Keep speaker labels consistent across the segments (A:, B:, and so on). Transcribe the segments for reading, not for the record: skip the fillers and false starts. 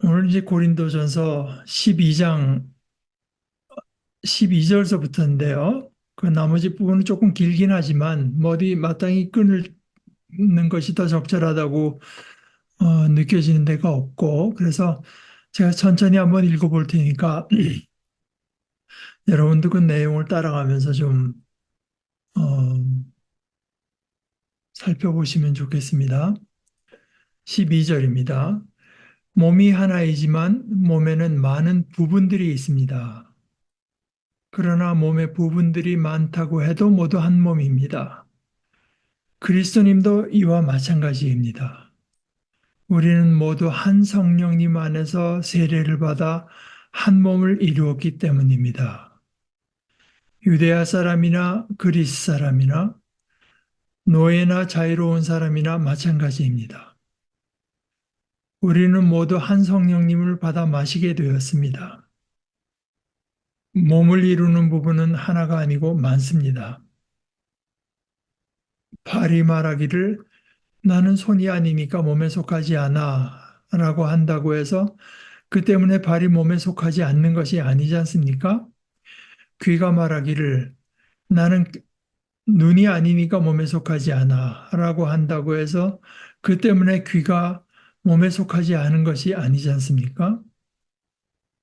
A: 오늘 이제 고린도전서 12장 12절서부터인데요. 그 나머지 부분은 조금 길긴 하지만 뭐 어디 마땅히 끊는 것이 더 적절하다고 느껴지는 데가 없고, 그래서 제가 천천히 한번 읽어볼 테니까 여러분도 그 내용을 따라가면서 좀 어, 살펴보시면 좋겠습니다. 12절입니다. 몸이 하나이지만 몸에는 많은 부분들이 있습니다. 그러나 몸의 부분들이 많다고 해도 모두 한 몸입니다. 그리스도님도 이와 마찬가지입니다. 우리는 모두 한 성령님 안에서 세례를 받아 한 몸을 이루었기 때문입니다. 유대아 사람이나 그리스 사람이나 노예나 자유로운 사람이나 마찬가지입니다. 우리는 모두 한 성령님을 받아 마시게 되었습니다. 몸을 이루는 부분은 하나가 아니고 많습니다. 발이 말하기를 나는 손이 아니니까 몸에 속하지 않아 라고 한다고 해서 그 때문에 발이 몸에 속하지 않는 것이 아니지 않습니까? 귀가 말하기를 나는 눈이 아니니까 몸에 속하지 않아 라고 한다고 해서 그 때문에 귀가 몸에 속하지 않은 것이 아니지 않습니까?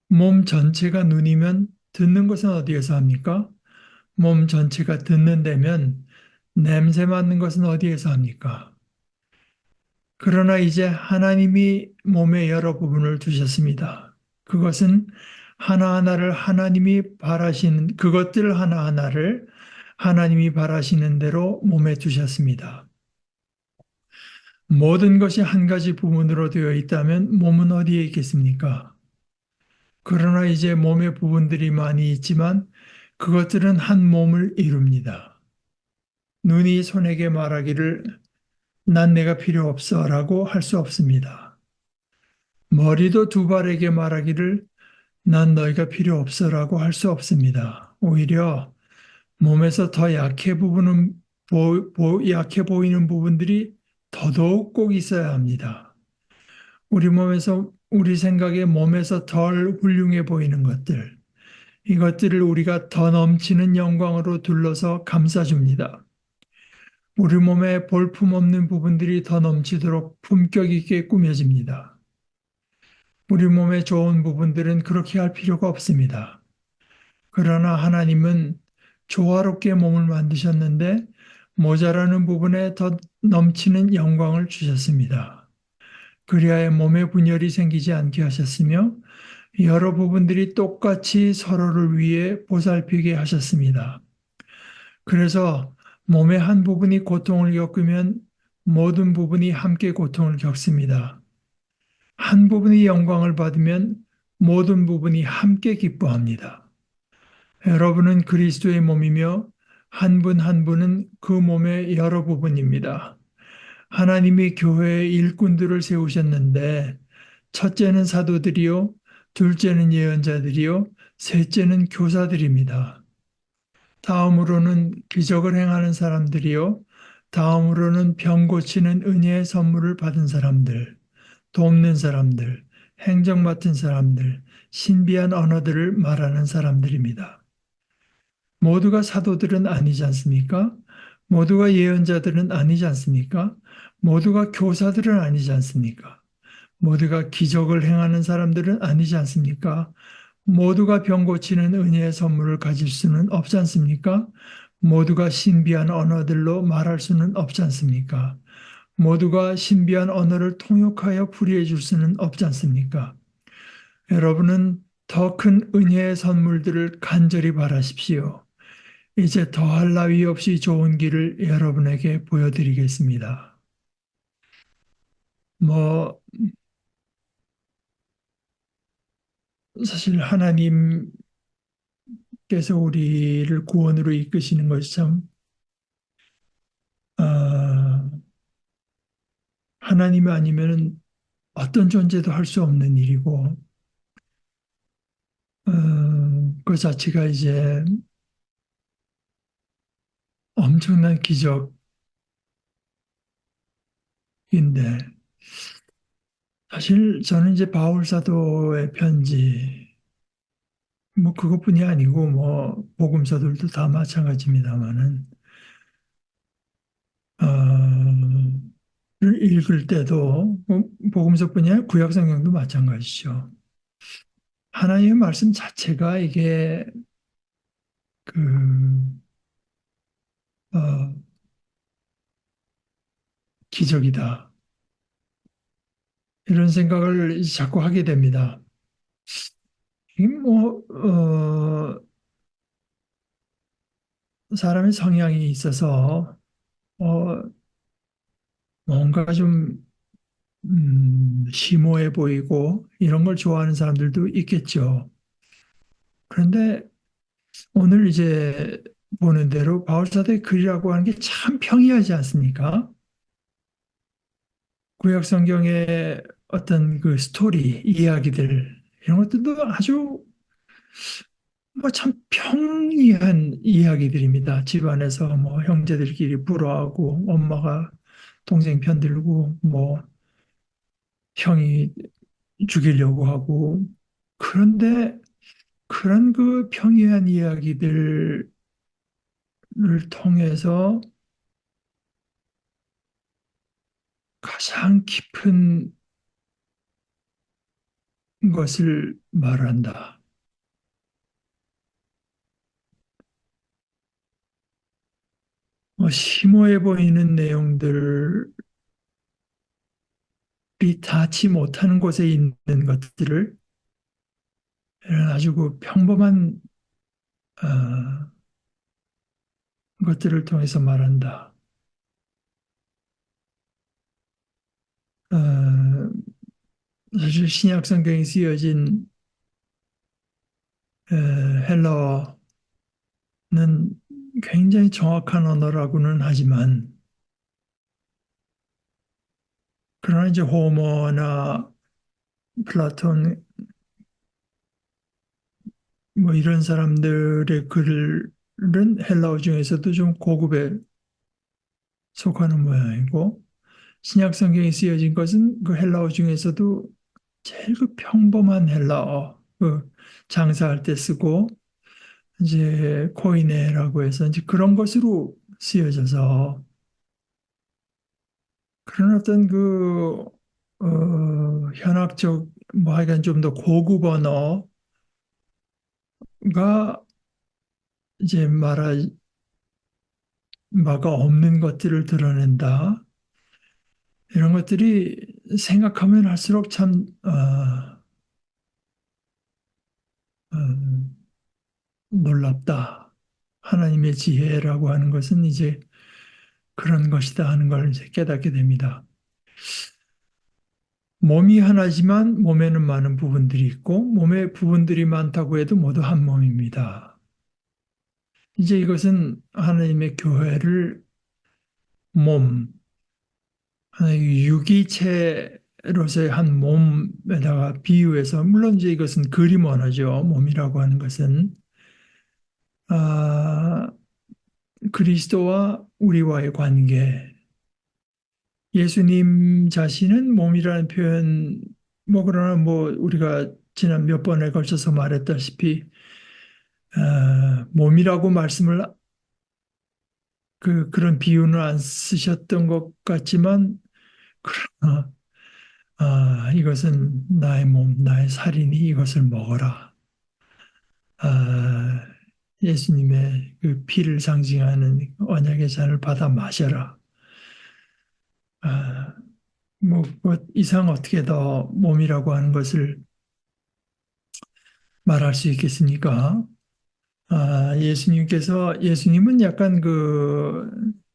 A: 몸 전체가 눈이면 듣는 것은 어디에서 합니까? 몸 전체가 듣는다면 냄새 맡는 것은 어디에서 합니까? 그러나 이제 하나님이 몸의 여러 부분을 두셨습니다. 그것은 하나하나를 하나님이 바라시는, 그것들 하나하나를 하나님이 바라시는 대로 몸에 두셨습니다. 모든 것이 한 가지 부분으로 되어 있다면 몸은 어디에 있겠습니까? 그러나 이제 몸의 부분들이 많이 있지만 그것들은 한 몸을 이룹니다. 눈이 손에게 말하기를 난 내가 필요 없어 라고 할 수 없습니다. 머리도 두 발에게 말하기를 난 너희가 필요 없어라고 할 수 없습니다. 오히려 몸에서 더 약해 보이는 부분들이 더더욱 꼭 있어야 합니다. 우리 생각에 몸에서 덜 훌륭해 보이는 것들, 이것들을 우리가 더 넘치는 영광으로 둘러서 감싸줍니다. 우리 몸에 볼품없는 부분들이 더 넘치도록 품격 있게 꾸며집니다. 우리 몸에 좋은 부분들은 그렇게 할 필요가 없습니다. 그러나 하나님은 조화롭게 몸을 만드셨는데 모자라는 부분에 더 넘치는 영광을 주셨습니다. 그리하여 몸에 분열이 생기지 않게 하셨으며 여러 부분들이 똑같이 서로를 위해 보살피게 하셨습니다. 그래서 몸의 한 부분이 고통을 겪으면 모든 부분이 함께 고통을 겪습니다. 한 부분이 영광을 받으면 모든 부분이 함께 기뻐합니다. 여러분은 그리스도의 몸이며 한 분 한 분은 그 몸의 여러 부분입니다. 하나님이 교회의 일꾼들을 세우셨는데 첫째는 사도들이요, 둘째는 예언자들이요, 셋째는 교사들입니다. 다음으로는 기적을 행하는 사람들이요, 다음으로는 병 고치는 은혜의 선물을 받은 사람들, 돕는 사람들, 행정 맡은 사람들, 신비한 언어들을 말하는 사람들입니다. 모두가 사도들은 아니지 않습니까? 모두가 예언자들은 아니지 않습니까? 모두가 교사들은 아니지 않습니까? 모두가 기적을 행하는 사람들은 아니지 않습니까? 모두가 병 고치는 은혜의 선물을 가질 수는 없지 않습니까? 모두가 신비한 언어들로 말할 수는 없지 않습니까? 모두가 신비한 언어를 통역하여 풀이해 줄 수는 없지 않습니까? 여러분은 더 큰 은혜의 선물들을 간절히 바라십시오. 이제 더할 나위 없이 좋은 길을 여러분에게 보여드리겠습니다. 뭐, 사실 하나님께서 우리를 구원으로 이끄시는 것이 참, 아, 하나님 아니면 어떤 존재도 할 수 없는 일이고, 그 자체가 이제 엄청난 기적인데, 사실 저는 이제 바울 사도의 편지, 뭐 그것뿐이 아니고 뭐 복음서들도 다 마찬가지입니다만은 를 읽을 때도 뭐 복음서뿐이 아니라 구약 성경도 마찬가지죠. 하나님의 말씀 자체가 이게 그 어, 기적이다. 이런 생각을 자꾸 하게 됩니다. 이게 뭐 사람의 성향이 있어서 어, 뭔가 좀 심오해 보이고 이런 걸 좋아하는 사람들도 있겠죠. 그런데 오늘 이제 보는 대로 바울사도의 글이라고 하는 게 참 평이하지 않습니까? 구약 성경의 어떤 그 스토리, 이야기들 이런 것들도 아주 뭐 참 평이한 이야기들입니다. 집안에서 뭐 형제들끼리 불화하고 엄마가 동생 편들고 뭐 형이 죽이려고 하고 그런데 그런 그 평이한 이야기들을 통해서 가장 깊은 것을 말한다. 심오해 보이는 내용들이 닿지 못하는 곳에 있는 것들을 아주 그 평범한 어, 것들을 통해서 말한다. 어, 사실 신약 성경에 쓰여진 헬라어는 굉장히 정확한 언어라고는 하지만 그러나 이제 호머나 플라톤 뭐 이런 사람들의 글은 헬라어 중에서도 좀 고급에 속하는 모양이고 신약 성경에 쓰여진 것은 그 헬라어 중에서도 제일 그 평범한 헬라어 그 장사할 때 쓰고 이제 코이네라고 해서 이제 그런 것으로 쓰여져서 그런 어떤 그 현학적 뭐 하여간 좀 더 고급 언어가 이제 말할 바가 없는 것들을 드러낸다. 이런 것들이 생각하면 할수록 참 어, 놀랍다. 하나님의 지혜라고 하는 것은 이제 그런 것이다 하는 걸 이제 깨닫게 됩니다. 몸이 하나지만 몸에는 많은 부분들이 있고 몸에 부분들이 많다고 해도 모두 한 몸입니다. 이제 이것은 하나님의 교회를 몸, 하나의 유기체로서의 한 몸에다가 비유해서 물론 이제 이것은 그림 언어죠. 몸이라고 하는 것은 아, 그리스도와 우리와의 관계, 예수님 자신은 몸이라는 표현, 뭐 그러나 뭐 우리가 지난 몇 번에 걸쳐서 말했다시피 몸이라고 말씀을 그런 비유는 안 쓰셨던 것 같지만 그러나 이것은 나의 몸, 나의 살이니 이것을 먹어라. 아, 예수님의 그 피를 상징하는 언약의 잔을 받아 마셔라. 아, 뭐 이상 어떻게 더 몸이라고 하는 것을 말할 수 있겠습니까? 예수님은 약간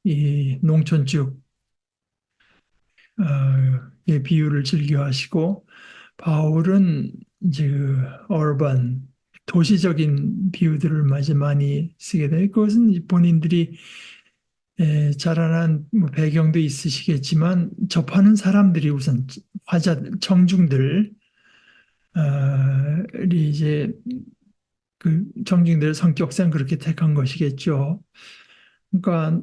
A: 이 농촌축, 의 비유를 즐겨 하시고, 바울은 이제 어반, 도시적인 비유들을 많이 쓰게 돼요. 그것은 본인들이 자라난 뭐 배경도 있으시겠지만, 접하는 사람들이 우선 청중들이 이제 그 청중들의 성격상 그렇게 택한 것이겠죠. 그러니까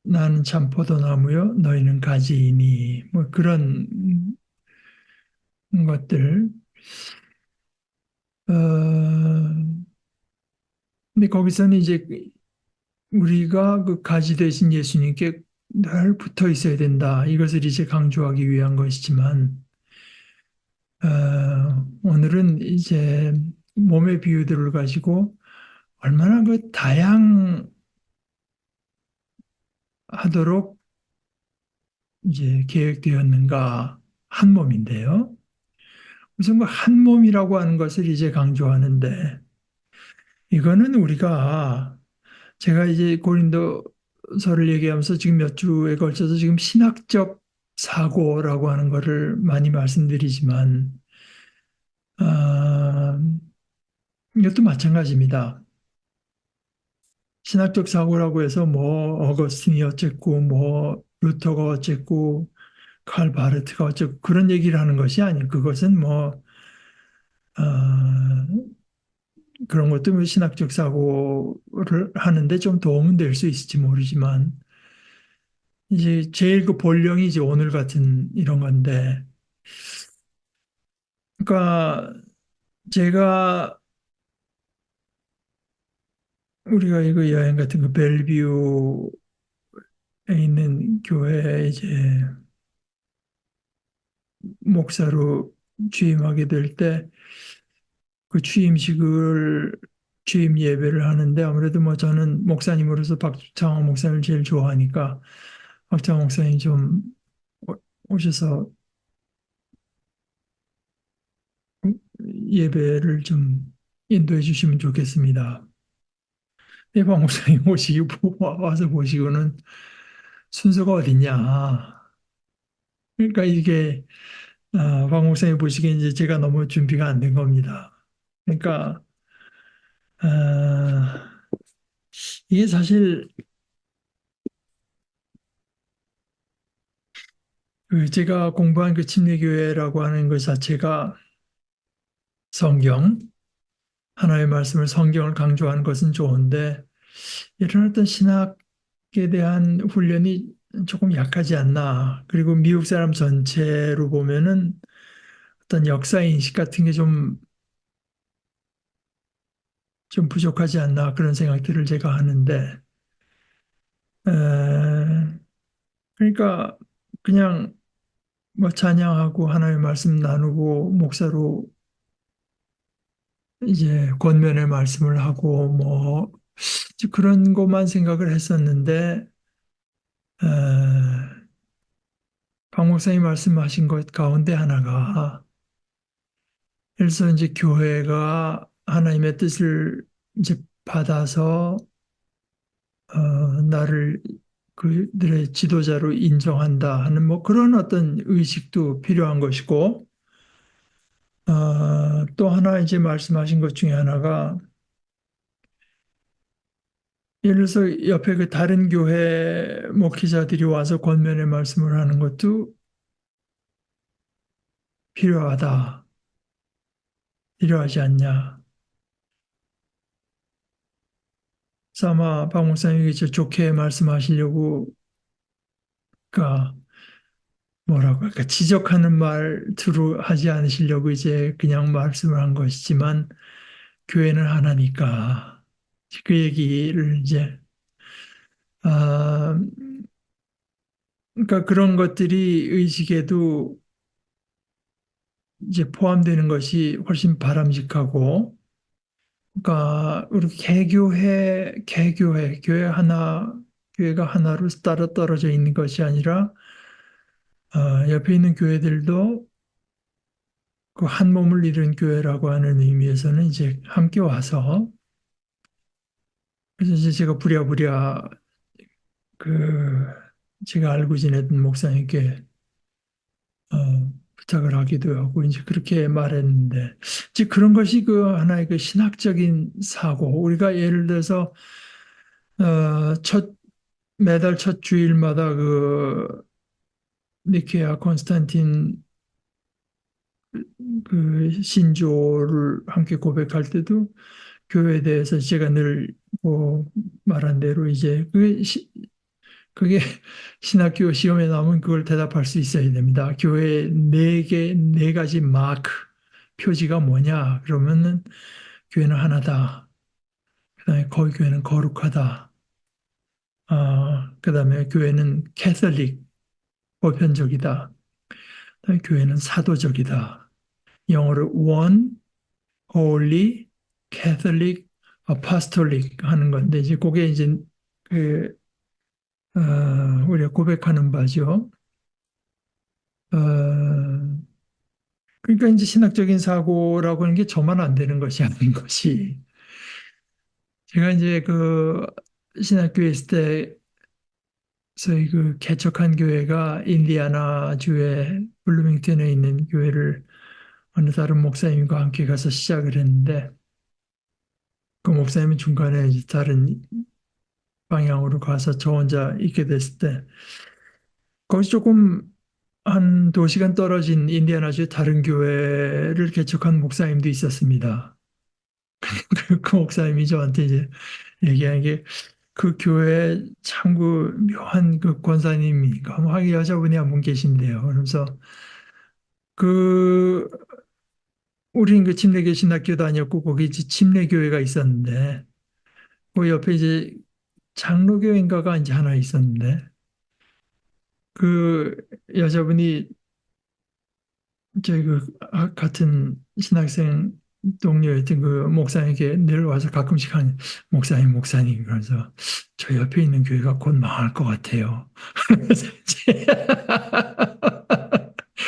A: 나는 참 포도나무요, 너희는 가지이니 뭐 그런 것들. 어, 근데 거기서는 이제 우리가 그 가지 되신 예수님께 늘 붙어 있어야 된다. 이것을 이제 강조하기 위한 것이지만, 오늘은 이제 몸의 비유들을 가지고 얼마나 그 다양하도록 이제 계획되었는가 한 몸인데요. 우선 그 한 몸이라고 하는 것을 이제 강조하는데 이거는 우리가 제가 이제 고린도서를 얘기하면서 지금 몇 주에 걸쳐서 지금 신학적 사고라고 하는 것을 많이 말씀드리지만 아, 이것도 마찬가지입니다. 신학적 사고라고 해서 뭐 어거스틴이 어쨌고 뭐 루터가 어쨌고 칼 바르트가 어쨌고 그런 얘기를 하는 것이 아니에요. 그것은 뭐 아, 그런 것도 뭐 신학적 사고를 하는데 좀 도움은 될 수 있을지 모르지만 이제 제일 그 본령이 이제 오늘 같은 이런 건데 그러니까 제가 우리가 이거 여행 같은 그 벨뷰에 있는 교회에 이제 목사로 취임하게 될 때 그 취임 예배를 하는데 아무래도 뭐 저는 목사님으로서 박창호 목사님을 제일 좋아하니까 박창호 목사님 좀 오- 오셔서 예배를 좀 인도해 주시면 좋겠습니다. 박 목사님 오시고 와서 보시고는 순서가 어딨냐. 그러니까 이게 박 목사님 보시기에 이제 제가 너무 준비가 안 된 겁니다. 그러니까 아, 이게 사실 그 제가 공부한 그 침례교회라고 하는 것 자체가 성경, 하나의 말씀을 성경을 강조하는 것은 좋은데 이런 어떤 신학에 대한 훈련이 조금 약하지 않나. 그리고 미국 사람 전체로 보면은 어떤 역사 인식 같은 게 좀 부족하지 않나 그런 생각들을 제가 하는데, 에, 그러니까 그냥 뭐 찬양하고 하나의 말씀 나누고 목사로 이제 권면의 말씀을 하고 뭐 그런 것만 생각을 했었는데, 에, 박 목사님 말씀하신 것 가운데 하나가 그래서 이제 교회가 하나님의 뜻을 이제 받아서 나를 그들의 지도자로 인정한다 하는 뭐 그런 어떤 의식도 필요한 것이고 또 하나 이제 말씀하신 것 중에 하나가 예를 들어서 옆에 그 다른 교회 목회자들이 와서 권면의 말씀을 하는 것도 필요하다. 필요하지 않냐. 그래서 아마 박 목사님이 저 좋게 말씀하시려고 그러니까 뭐라고 할까 지적하는 말투로 하지 않으시려고 이제 그냥 말씀을 한 것이지만 교회는 하나니까 그 얘기를 이제 아 그러니까 그런 것들이 의식에도 이제 포함되는 것이 훨씬 바람직하고 그러니까 우리 교회 하나 교회가 하나로 따로 떨어져 있는 것이 아니라 옆에 있는 교회들도 그 한 몸을 이룬 교회라고 하는 의미에서는 이제 함께 와서 그래서 이제 제가 부랴부랴 그 제가 알고 지내던 목사님께 부탁을 하기도 하고 이제 그렇게 말했는데 이제 그런 것이 그 하나의 그 신학적인 사고 우리가 예를 들어서 첫 매달 첫 주일마다 그 니케아 콘스탄틴 그 신조를 함께 고백할 때도 교회에 대해서 제가 늘 뭐 말한 대로 이제 그 그게 신학교 시험에 나오면 그걸 대답할 수 있어야 됩니다. 교회 네 가지 마크, 표지가 뭐냐? 그러면은 교회는 하나다. 그다음에 거기 교회는 거룩하다. 그다음에 교회는 캐톨릭, 보편적이다. 그다음에 교회는 사도적이다. 영어로 one, holy, catholic, apostolic 하는 건데 이제 그게 이제 그 우리가 고백하는 바죠. 어, 그러니까 이제 신학적인 사고라고 하는 게 저만 안 되는 것이 아닌 것이 제가 이제 그 신학교에 있을 때 저희 그 개척한 교회가 인디애나 주의 블루밍턴에 있는 교회를 어느 다른 목사님과 함께 가서 시작을 했는데 그 목사님은 중간에 이제 다른 방향으로 가서 저 혼자 있게 됐을 때 거기 조금 한 2시간 떨어진 인디애나주의 다른 교회를 개척한 목사님도 있었습니다. 그 목사님이 저한테 이제 얘기한 게 그 교회 참그 묘한 그 권사님이니까 뭐 여자분이 한 분 계신데요. 그러면서 그 우리는 그 침례교 신학교 다녔고 거기 이제 침례교회가 있었는데 그 옆에 이제 장로교인가가 이제 하나 있었는데 그 여자분이 저희 그 같은 신학생 동료였던 그 목사님에게 내려와서 가끔씩 한 목사님 그래서 저 옆에 있는 교회가 곧 망할 것 같아요. 그래서 이제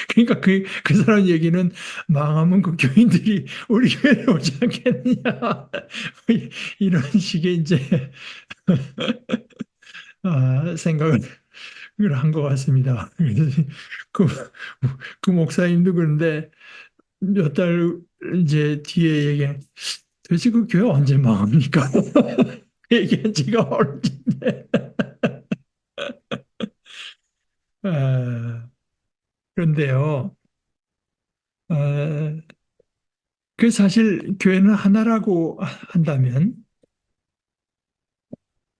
A: 그러니까 그 사람 얘기는 망하면 그 교인들이 우리 교회에 오지 않겠느냐 이런 식의 이제 생각을 한 것 같습니다. 그래서 그, 그 목사님도 그런데 몇 달 이제 뒤에 얘기해. 도대체 그 교회 언제 망합니까? 얘기한 지가 얼마인데. 아, 그런데요. 아, 그 사실 교회는 하나라고 한다면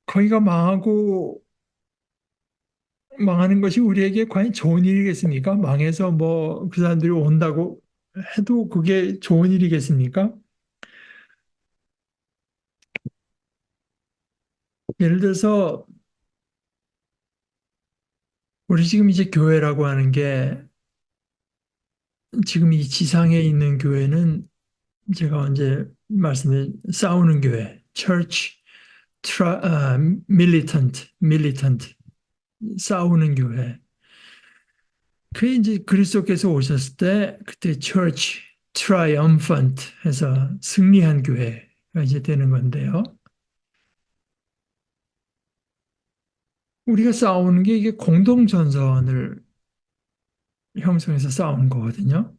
A: 거기가 망하고 망하는 것이 우리에게 과연 좋은 일이겠습니까? 망해서 뭐 그 사람들이 온다고 해도 그게 좋은 일이겠습니까? 예를 들어서 우리 지금 이제 교회라고 하는 게 지금 이 지상에 있는 교회는 제가 언제 말씀드린 싸우는 교회, church, militant, 싸우는 교회. 그게 이제 그리스도께서 오셨을 때 그때 church, triumphant 해서 승리한 교회가 이제 되는 건데요. 우리가 싸우는 게 이게 공동전선을 형성해서 싸우는 거거든요.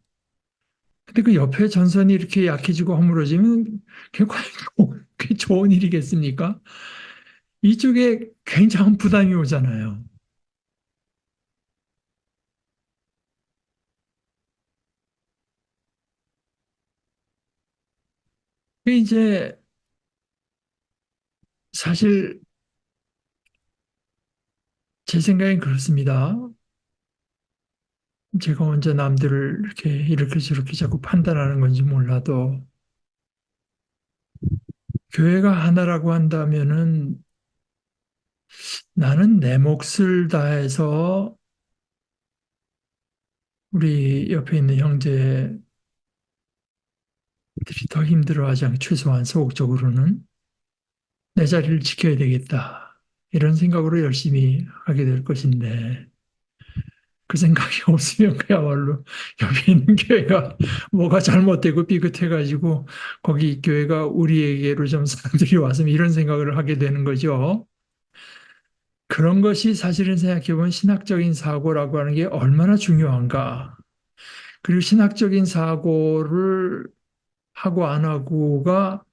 A: 근데 그 옆에 전선이 이렇게 약해지고 허물어지면 그게 과연 그게 좋은 일이겠습니까? 이쪽에 굉장한 부담이 오잖아요. 그게 이제 사실 제 생각엔 그렇습니다. 제가 언제 남들을 이렇게 저렇게 자꾸 판단하는 건지 몰라도 교회가 하나라고 한다면은 나는 내 몫을 다해서 우리 옆에 있는 형제들이 더 힘들어하지 않게 최소한 소극적으로는 내 자리를 지켜야 되겠다. 이런 생각으로 열심히 하게 될 것인데 그 생각이 없으면 그야말로 옆에 있는 교회가 뭐가 잘못되고 삐끗해가지고 거기 교회가 우리에게로 좀 사람들이 와서 이런 생각을 하게 되는 거죠. 그런 것이 사실은 생각해보면 신학적인 사고라고 하는 게 얼마나 중요한가. 그리고 신학적인 사고를 하고 안 하고가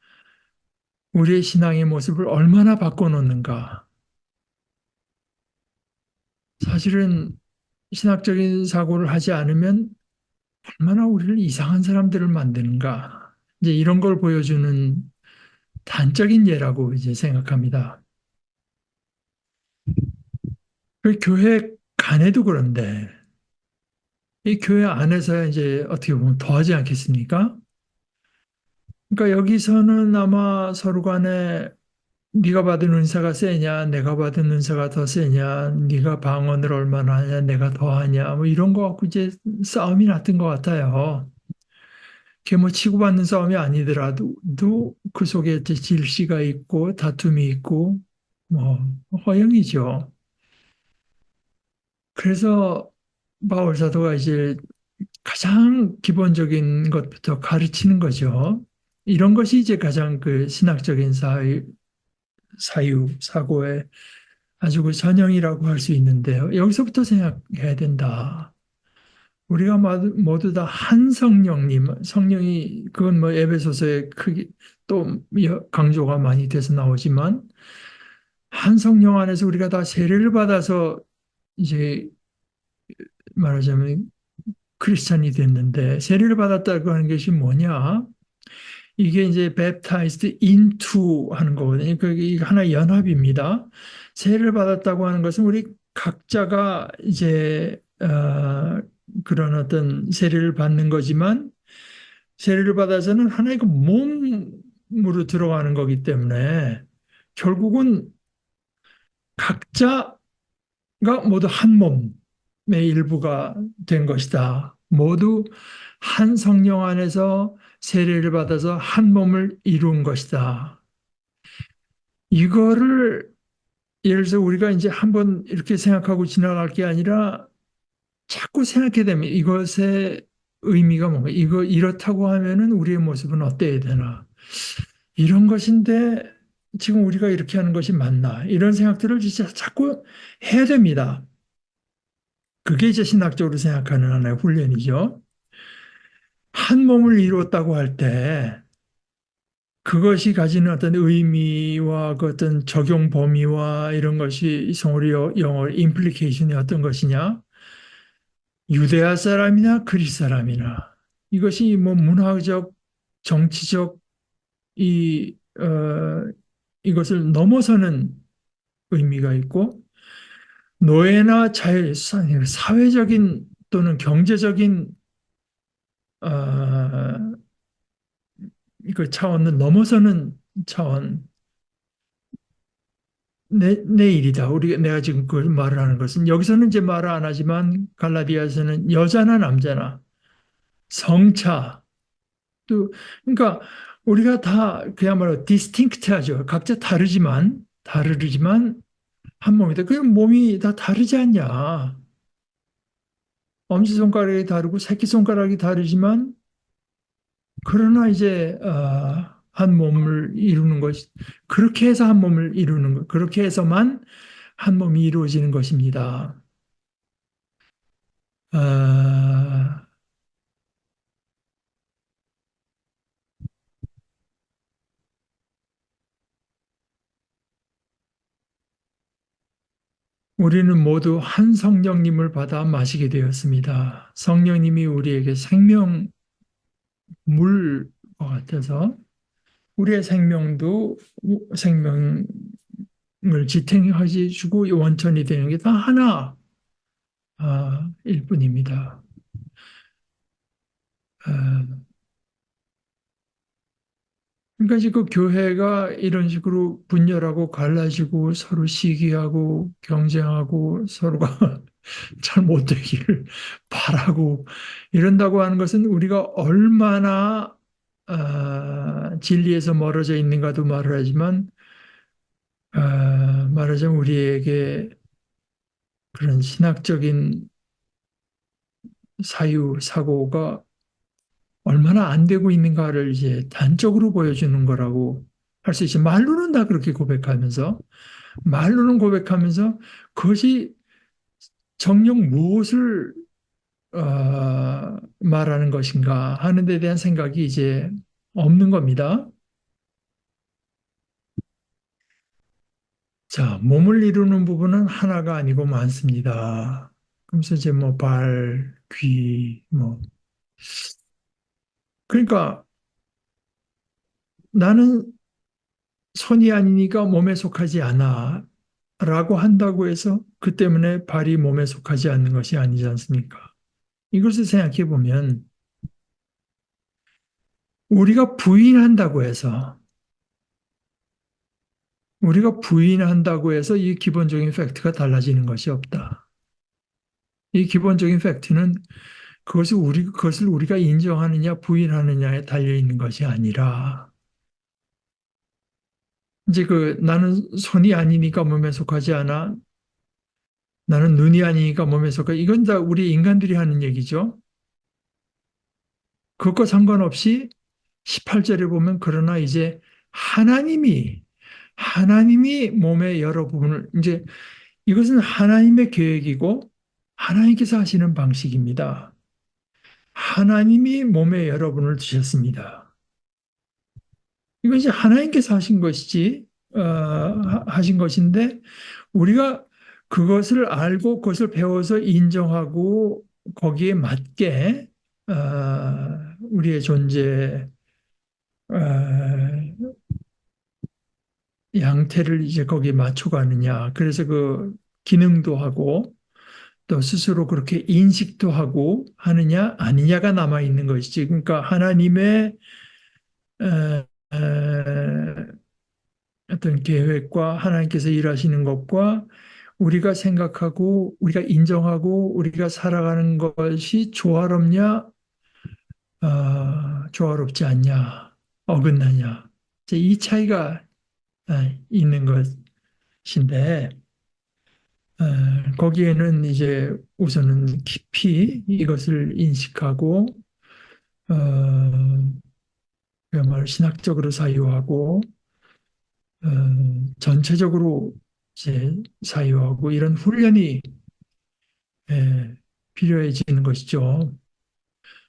A: 우리의 신앙의 모습을 얼마나 바꿔놓는가. 사실은 신학적인 사고를 하지 않으면 얼마나 우리를 이상한 사람들을 만드는가. 이제 이런 걸 보여주는 단적인 예라고 이제 생각합니다. 그 교회 간에도 그런데 이 교회 안에서야 이제 어떻게 보면 더하지 않겠습니까? 그러니까 여기서는 아마 서로 간에 네가 받은 은사가 세냐, 내가 받은 은사가 더 세냐, 네가 방언을 얼마나 하냐, 내가 더 하냐, 뭐 이런 거 갖고 이제 싸움이 났던 것 같아요. 그게 뭐 치고받는 싸움이 아니더라도 그 속에 이제 질시가 있고 다툼이 있고 뭐 허영이죠. 그래서 바울 사도가 이제 가장 기본적인 것부터 가르치는 거죠. 이런 것이 이제 가장 그 신학적인 사유, 사고의 아주 그 전형이라고 할 수 있는데요. 여기서부터 생각해야 된다. 우리가 모두 다 한 성령님, 성령이 그건 뭐 에베소서에 크게 또 강조가 많이 돼서 나오지만 한 성령 안에서 우리가 다 세례를 받아서 이제 말하자면 크리스찬이 됐는데 세례를 받았다고 하는 것이 뭐냐? 이게 이제 baptized into 하는 거거든요. 그게 하나의 연합입니다. 세례를 받았다고 하는 것은 우리 각자가 이제 그런 어떤 세례를 받는 거지만 세례를 받아서는 하나의 그 몸으로 들어가는 거기 때문에 결국은 각자가 모두 한 몸의 일부가 된 것이다. 모두 한 성령 안에서 세례를 받아서 한 몸을 이룬 것이다. 이거를 예를 들어서 우리가 이제 한번 이렇게 생각하고 지나갈 게 아니라 자꾸 생각해야 됩니다. 이것의 의미가 뭔가, 이거 이렇다고 하면은 우리의 모습은 어때야 되나? 이런 것인데 지금 우리가 이렇게 하는 것이 맞나? 이런 생각들을 진짜 자꾸 해야 됩니다. 그게 이제 신학적으로 생각하는 하나의 훈련이죠. 한 몸을 이루었다고 할 때 그것이 가지는 어떤 의미와 그 어떤 적용 범위와 이런 것이 성어로 영어 임플리케이션이 어떤 것이냐? 유대아 사람이나 그리스 사람이나 이것이 뭐 문화적, 정치적 이 이것을 넘어서는 의미가 있고 노예나 자유, 사회적인 또는 경제적인 어, 이거 차원은 넘어서는 차원 내 일이다. 내가 지금 그 말을 하는 것은 여기서는 이제 말을 안 하지만 갈라디아서는 여자나 남자나 성차 또 그러니까 우리가 다 그야말로 디스팅크트하죠. 각자 다르지만 한 몸이다. 그 몸이 다 다르지 않냐? 엄지손가락이 다르고 새끼손가락이 다르지만 그러나 이제 한 몸을 이루는 것이 그렇게 해서 한 몸을 이루는 것 그렇게 해서만 한 몸이 이루어지는 것입니다. 아, 우리는 모두 한 성령님을 받아 마시게 되었습니다. 성령님이 우리에게 생명물과 같아서 우리의 생명을 지탱해 주고 원천이 되는 게 다 하나일 뿐입니다. 아, 그러니까 지금 그 교회가 이런 식으로 분열하고 갈라지고 서로 시기하고 경쟁하고 서로가 잘 못되기를 바라고 이런다고 하는 것은 우리가 얼마나 진리에서 멀어져 있는가도 말을 하지만 말하자면 우리에게 그런 신학적인 사유, 사고가 얼마나 안 되고 있는가를 이제 단적으로 보여주는 거라고 할 수 있지. 말로는 다 그렇게 고백하면서 그것이 정녕 무엇을 말하는 것인가 하는 데 대한 생각이 이제 없는 겁니다. 자, 몸을 이루는 부분은 하나가 아니고 많습니다. 그러면서 이제 뭐 발, 귀, 뭐. 그러니까 나는 손이 아니니까 몸에 속하지 않아. 라고 한다고 해서 그 때문에 발이 몸에 속하지 않는 것이 아니지 않습니까? 이것을 생각해 보면 우리가 부인한다고 해서 이 기본적인 팩트가 달라지는 것이 없다. 이 기본적인 팩트는 그것을 우리가 인정하느냐 부인하느냐에 달려 있는 것이 아니라 이제 나는 손이 아니니까 몸에 속하지 않아. 나는 눈이 아니니까 몸에 속하. 이건 다 우리 인간들이 하는 얘기죠. 그것과 상관없이 18절에 보면 그러나 이제 하나님이 몸의 여러 부분을 이제 이것은 하나님의 계획이고 하나님께서 하시는 방식입니다. 하나님이 몸에 여러분을 두셨습니다. 이건 이제 하나님께서 하신 것이지, 하신 것인데, 우리가 그것을 알고 그것을 배워서 인정하고 거기에 맞게, 우리의 존재, 양태를 이제 거기에 맞춰가느냐. 그래서 기능도 하고, 또 스스로 그렇게 인식도 하고 하느냐, 아니냐가 남아있는 것이지. 그러니까 하나님의 에, 에, 어떤 계획과 하나님께서 일하시는 것과 우리가 생각하고 우리가 인정하고 우리가 살아가는 것이 조화롭냐, 조화롭지 않냐, 어긋나냐. 이제 이 차이가 있는 것인데, 거기에는 이제 우선은 깊이 이것을 인식하고, 그야말로 신학적으로 사유하고, 전체적으로 이제 사유하고 이런 훈련이 필요해지는 것이죠.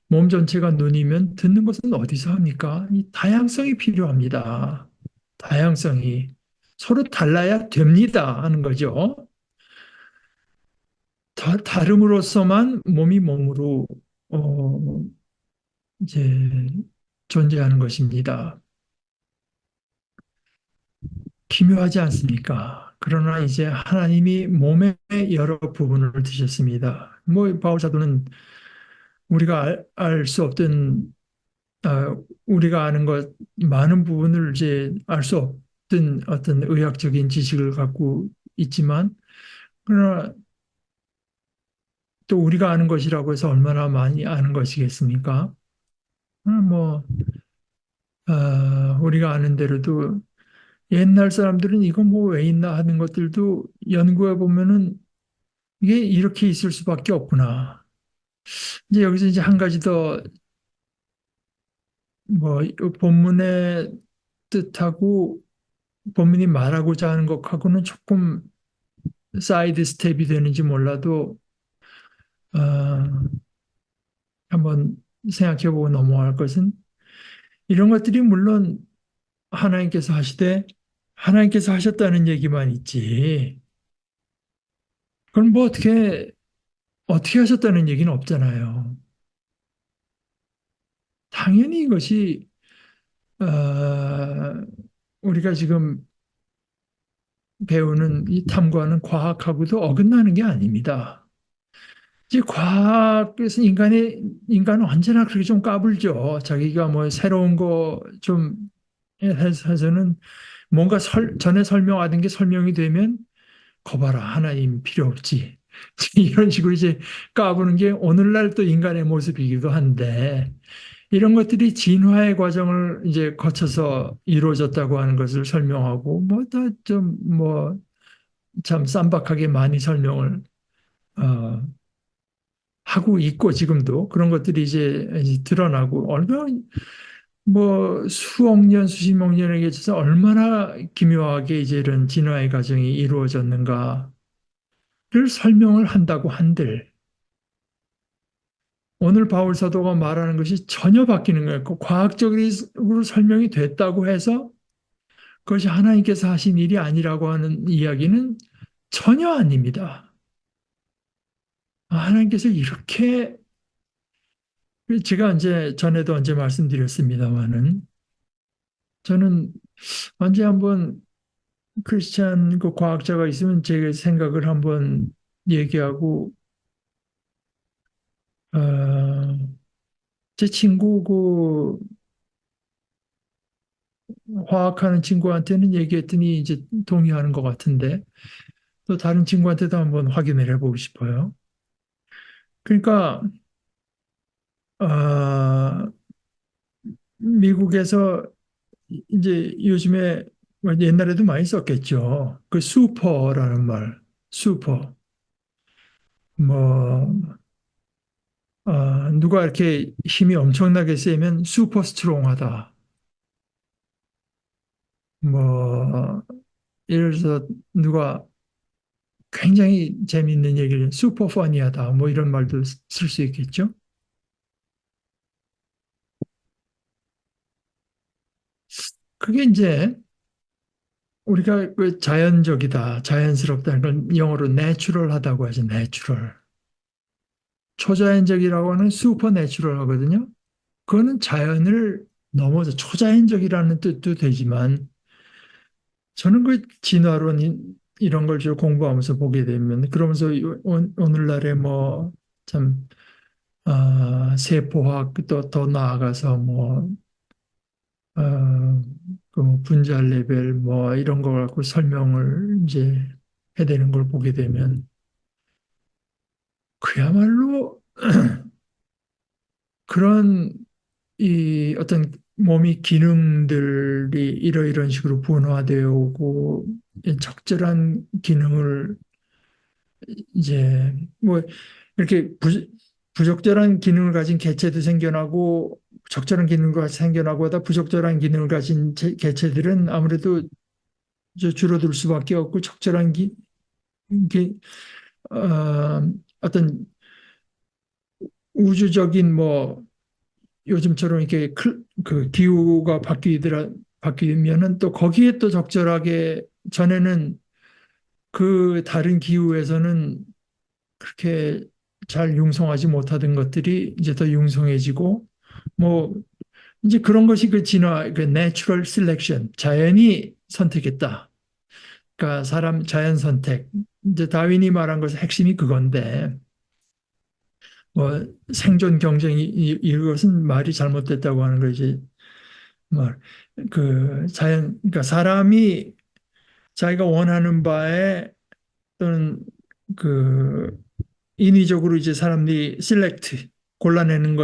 A: 몸 전체가 눈이면 듣는 것은 어디서 합니까? 이 다양성이 필요합니다. 다양성이 서로 달라야 됩니다 하는 거죠. 다름으로써만 몸이 몸으로 어, 이제 존재하는 것입니다. 기묘하지 않습니까? 그러나 이제 하나님이 몸의 여러 부분을 드셨습니다. 뭐 바울 사도는 우리가 알 수 없던 우리가 아는 것 많은 부분을 이제 알 수 없던 어떤 의학적인 지식을 갖고 있지만 그러나 또 우리가 아는 것이라고 해서 얼마나 많이 아는 것이겠습니까? 뭐 우리가 아는 대로도 옛날 사람들은 이거 뭐 왜 있나 하는 것들도 연구해 보면은 이게 이렇게 있을 수밖에 없구나. 이제 여기서 이제 한 가지 더 뭐 본문의 뜻하고 본문이 말하고자 하는 것하고는 조금 사이드 스텝이 되는지 몰라도 어, 한번 생각해보고 넘어갈 것은 이런 것들이 물론 하나님께서 하시되 하나님께서 하셨다는 얘기만 있지. 그럼 뭐 어떻게 하셨다는 얘기는 없잖아요. 당연히 이것이 우리가 지금 배우는 이 탐구하는 과학하고도 어긋나는 게 아닙니다. 이제 과학에서 인간은 언제나 그렇게 좀 까불죠. 자기가 뭐 새로운 거 좀 해서는 뭔가 전에 설명하던 게 설명이 되면 거봐라, 하나님 필요 없지. 이런 식으로 이제 까부는 게 오늘날 또 인간의 모습이기도 한데 이런 것들이 진화의 과정을 이제 거쳐서 이루어졌다고 하는 것을 설명하고 뭐 다 좀 뭐 참 쌈박하게 많이 설명을 어, 하고 있고 지금도 그런 것들이 이제 드러나고 얼마나 뭐 수억 년, 수십억 년에 걸쳐서 얼마나 기묘하게 이제 이런 진화의 과정이 이루어졌는가를 설명을 한다고 한들 오늘 바울 사도가 말하는 것이 전혀 바뀌는 거예요. 과학적으로 설명이 됐다고 해서 그것이 하나님께서 하신 일이 아니라고 하는 이야기는 전혀 아닙니다. 하나님께서 이렇게 제가 이제 전에도 언제 말씀드렸습니다마는 저는 언제 한번 크리스찬 그 과학자가 있으면 제 생각을 한번 얘기하고, 어, 제 친구 그 화학하는 친구한테는 얘기했더니 이제 동의하는 것 같은데 또 다른 친구한테도 한번 확인을 해보고 싶어요. 그러니까 어, 미국에서 이제 요즘에 뭐 옛날에도 많이 썼겠죠. 그 슈퍼라는 말, 슈퍼. 뭐 누가 이렇게 힘이 엄청나게 세면 슈퍼 스트롱하다. 뭐 예를 들어서 누가 굉장히 재미있는 얘기를 슈퍼 퍼니하다. 뭐 이런 말도 쓸 수 있겠죠. 그게 이제 우리가 그 자연적이다, 자연스럽다는 건 영어로 내추럴하다고 하죠. 내추럴. 초자연적이라고 하는 슈퍼 내추럴 하거든요. 그거는 자연을 넘어서 초자연적이라는 뜻도 되지만 저는 그 진화론 이런 걸 좀 공부하면서 보게 되면 그러면서 오늘날에 뭐참 세포학 또 더 나아가서 그 분자 레벨 이런 거 갖고 설명을 이제 해대는 걸 보게 되면 그야말로 그런 이 어떤 몸의 기능들이 이러이런 식으로 분화되어 오고 적절한 기능을 이제 이렇게 부적절한 기능을 가진 개체도 생겨나고 적절한 기능을 가진 생겨나고 하다 부적절한 기능을 가진 개체들은 아무래도 줄어들 수밖에 없고 적절한 기, 어떤 우주적인 요즘처럼 이렇게 그 기후가 바뀌면은 또 거기에 또 적절하게 전에는 그 다른 기후에서는 그렇게 잘 융성하지 못하던 것들이 이제 더 융성해지고 뭐 이제 그런 것이 그 진화, 그 내추럴 셀렉션, 자연이 선택했다. 그러니까 사람 자연 선택. 이제 다윈이 말한 것의 핵심이 그건데 생존 경쟁이 이것은 말이 잘못됐다고 하는 거지. 그 자연 그러니까 사람이 자기가 원하는 바에 또는 그 인위적으로 이제 사람들이 실렉트 골라내는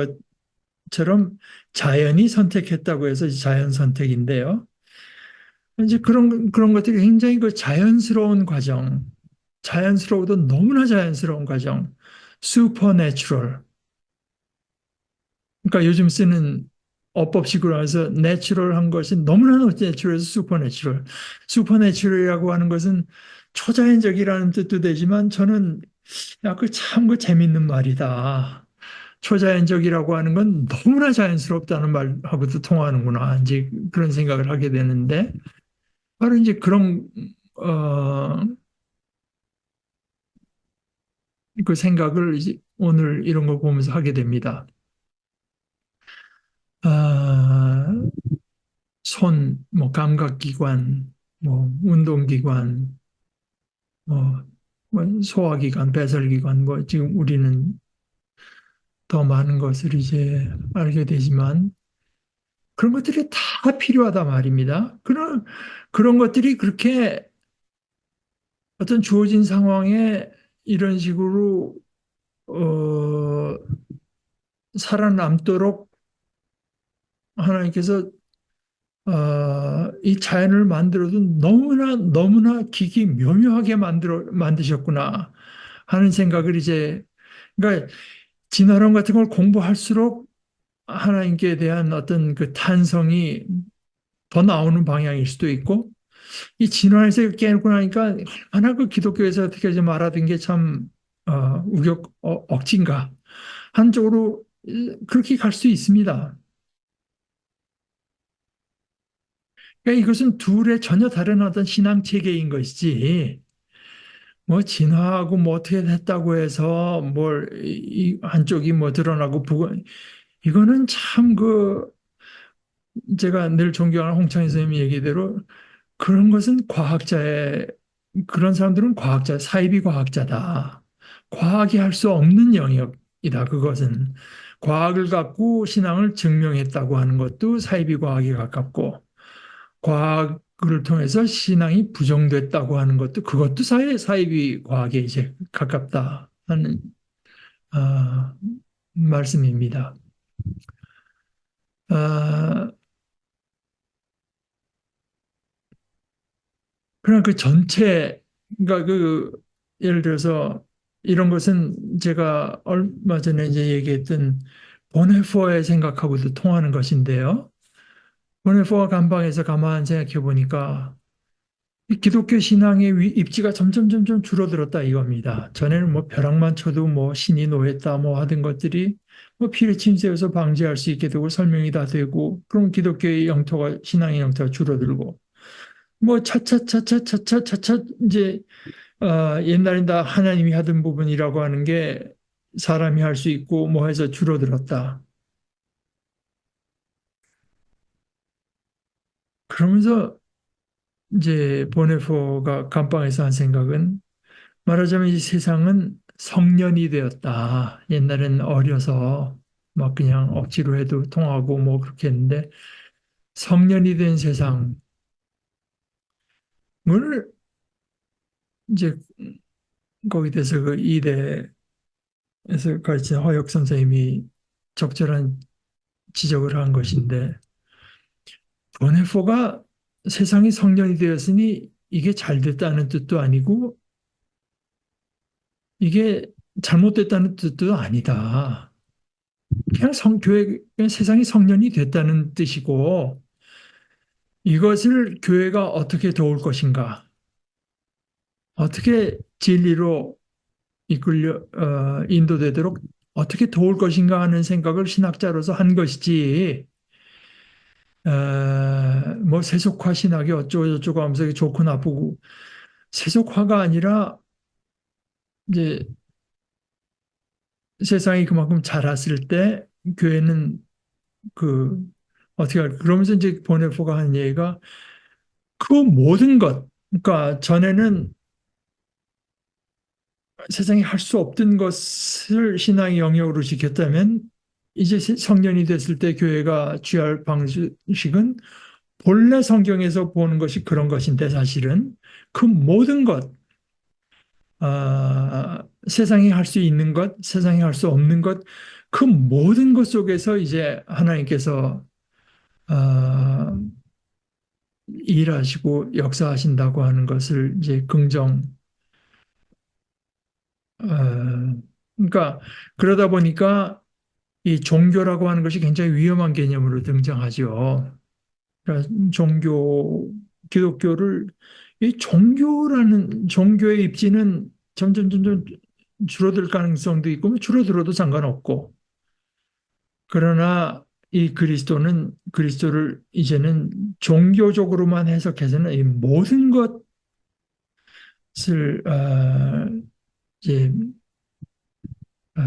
A: 것처럼 자연이 선택했다고 해서 자연 선택인데요. 이제 그런 것들이 굉장히 그 자연스러운 과정, 자연스러워도 너무나 자연스러운 과정, 슈퍼내추럴. 그러니까 요즘 쓰는 어법식으로 해서 내추럴한 것이 너무나 내추럴해서 슈퍼내추럴. 슈퍼내추럴이라고 하는 것은 초자연적이라는 뜻도 되지만 저는 야, 그 재밌는 말이다. 초자연적이라고 하는 건 너무나 자연스럽다는 말하고도 통하는구나. 이제 그런 생각을 하게 되는데 바로 이제 어, 그 생각을 이제 오늘 이런 걸 보면서 하게 됩니다. 아, 감각기관, 운동기관, 뭐, 소화기관, 배설기관, 지금 우리는 더 많은 것을 이제 알게 되지만 그런 것들이 다 필요하다 말입니다. 그런 것들이 그렇게 어떤 주어진 상황에 이런 식으로, 어, 살아남도록 하나님께서, 이 자연을 만들어도 너무나, 너무나 묘묘하게 만드셨구나 하는 생각을 이제, 그러니까 진화론 같은 걸 공부할수록 하나님께 대한 어떤 그 탄성이 더 나오는 방향일 수도 있고, 이 진화에서 깨고 나니까 얼마나 그 기독교에서 어떻게 좀 말하던 게 참, 억진가. 한쪽으로 그렇게 갈 수 있습니다. 그러니까 이것은 둘의 전혀 다른 어떤 신앙 체계인 것이지, 진화하고 어떻게 됐다고 해서 한쪽이 드러나고, 이거는 참 제가 늘 존경하는 홍창희 선생님 얘기대로 그런 것은 그런 사람들은 사이비 과학자다. 과학이 할 수 없는 영역이다. 그것은. 과학을 갖고 신앙을 증명했다고 하는 것도 사이비 과학에 가깝고, 과학을 통해서 신앙이 부정됐다고 하는 것도 그것도 사이비 과학에 이제 가깝다 하는 아, 말씀입니다. 아, 그러나 그 전체, 그러니까 예를 들어서 이런 것은 제가 얼마 전에 이제 얘기했던 보네포의 생각하고도 통하는 것인데요. 보네포가 감방에서 가만 생각해 보니까 이 기독교 신앙의 입지가 점점 줄어들었다 이겁니다. 전에는 뭐 벼락만 쳐도 뭐 신이 노했다 뭐 하던 것들이 뭐 피를 침새워서 방지할 수 있게 되고 설명이 다 되고 그럼 기독교의 신앙의 영토가 줄어들고 뭐 차차차차차차차차 이제 옛날엔 다 하나님이 하던 부분이라고 하는 게 사람이 할 수 있고 뭐 해서 줄어들었다. 그러면서 이제 보네포가 감방에서 한 생각은 말하자면 이 세상은 성년이 되었다. 옛날엔 어려서 막 그냥 억지로 해도 통하고 뭐 그렇게 했는데 성년이 된 세상을 이제 거기 대해서 그 이대에서 가르친 허역 선생님이 적절한 지적을 한 것인데 보네포가 세상이 성년이 되었으니 이게 잘 됐다는 뜻도 아니고 이게 잘못됐다는 뜻도 아니다. 그냥 세상이 성년이 됐다는 뜻이고 이것을 교회가 어떻게 도울 것인가, 어떻게 진리로 인도되도록 어떻게 도울 것인가 하는 생각을 신학자로서 한 것이지, 뭐 세속화 신학이 어쩌고저쩌고 하면서 좋고 나쁘고, 세속화가 아니라 이제 세상이 그만큼 자랐을 때 교회는 그 그러면서 이제 보네포가 한 얘기가 그 모든 것, 그러니까 전에는 세상에 할 수 없던 것을 신앙의 영역으로 지켰다면 이제 성년이 됐을 때 교회가 취할 방식은 본래 성경에서 보는 것이 그런 것인데 사실은 그 모든 것, 세상이 할 수 있는 것, 세상이 할 수 없는 것, 그 모든 것 속에서 이제 하나님께서 아, 일하시고 역사하신다고 하는 것을 이제 그러니까 그러다 보니까 이 종교라고 하는 것이 굉장히 위험한 개념으로 등장하죠. 그러니까 기독교를, 이 종교의 입지는 점점 줄어들 가능성도 있고, 뭐 줄어들어도 상관없고, 그러나 이 그리스도를 이제는 종교적으로만 해석해서는 이 모든 것을, 이제, 어,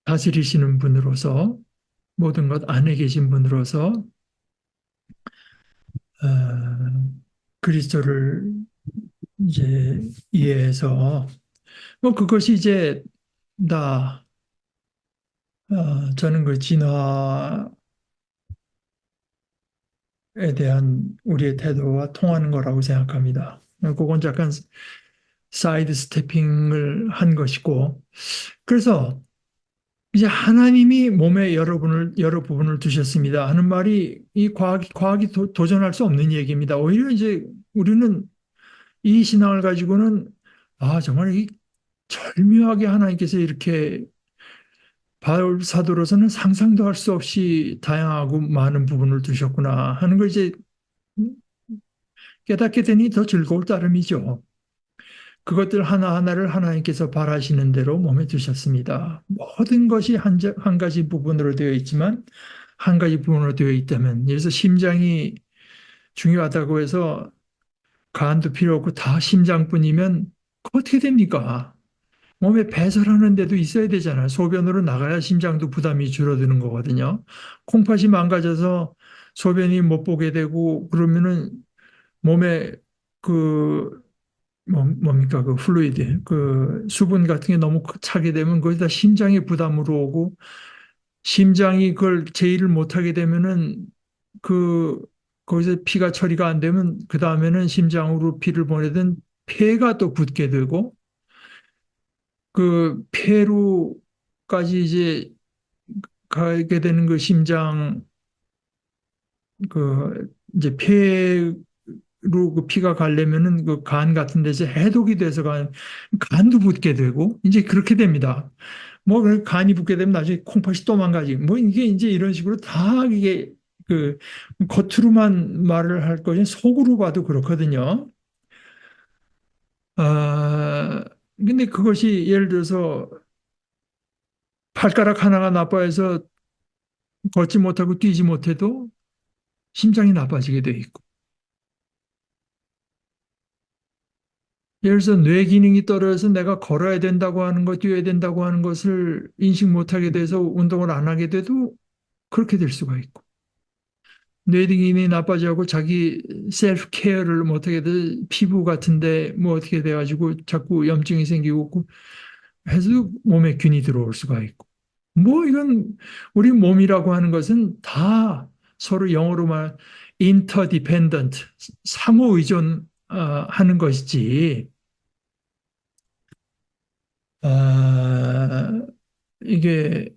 A: 다스리시는 분으로서, 모든 것 안에 계신 분으로서, 그리스도를 이제 이해해서 뭐 그것이 이제 다 저는 그 진화에 대한 우리의 태도와 통하는 거라고 생각합니다. 그건 약간 사이드 스태핑을 한 것이고 그래서 이제 하나님이 몸에 여러 부분을 두셨습니다 하는 말이 이 과학이 도전할 수 없는 얘기입니다. 오히려 이제 우리는 이 신앙을 가지고는 정말 이 절묘하게 하나님께서 이렇게 바울 사도로서는 상상도 할 수 없이 다양하고 많은 부분을 두셨구나 하는 걸 이제 깨닫게 되니 더 즐거울 따름이죠. 그것들 하나하나를 하나님께서 바라시는 대로 몸에 두셨습니다. 모든 것이 한 가지 부분으로 되어 있지만 한 가지 부분으로 되어 있다면, 그래서 심장이 중요하다고 해서 간도 필요 없고 다 심장뿐이면 어떻게 됩니까? 몸에 배설하는 데도 있어야 되잖아요. 소변으로 나가야 심장도 부담이 줄어드는 거거든요. 콩팥이 망가져서 소변이 못 보게 되고 그러면은 몸에 그 뭡니까 그 플루이드 그 수분 같은 게 너무 차게 되면 거기다 심장에 부담으로 오고 심장이 그걸 제의를 못하게 되면은 그 거기서 피가 처리가 안 되면 그 다음에는 심장으로 피를 보내든 폐가 또 붓게 되고 그 폐로까지 이제 가게 되는 그 심장 그 이제 폐로 그 피가 가려면은 그 간 같은 데서 해독이 돼서 간도 붓게 되고 이제 그렇게 됩니다. 뭐 간이 붓게 되면 나중에 콩팥이 또 망가지고 뭐 이게 이제 이런 식으로 다 이게 그 겉으로만 말을 할 거지 속으로 봐도 그렇거든요. 아 근데 그것이 예를 들어서 발가락 하나가 나빠해서 걷지 못하고 뛰지 못해도 심장이 나빠지게 돼 있고 예를 들어서 뇌 기능이 떨어져서 내가 걸어야 된다고 하는 것, 뛰어야 된다고 하는 것을 인식 못하게 돼서 운동을 안 하게 돼도 그렇게 될 수가 있고 뇌 기능이 나빠져고 자기 셀프 케어를 못하게 돼 피부 같은데 뭐 어떻게 돼가지고 자꾸 염증이 생기고 해서 몸에 균이 들어올 수가 있고 뭐 이건 우리 몸이라고 하는 것은 다 서로 영어로 말 interdependent 상호 의존하는 것이지 아, 이게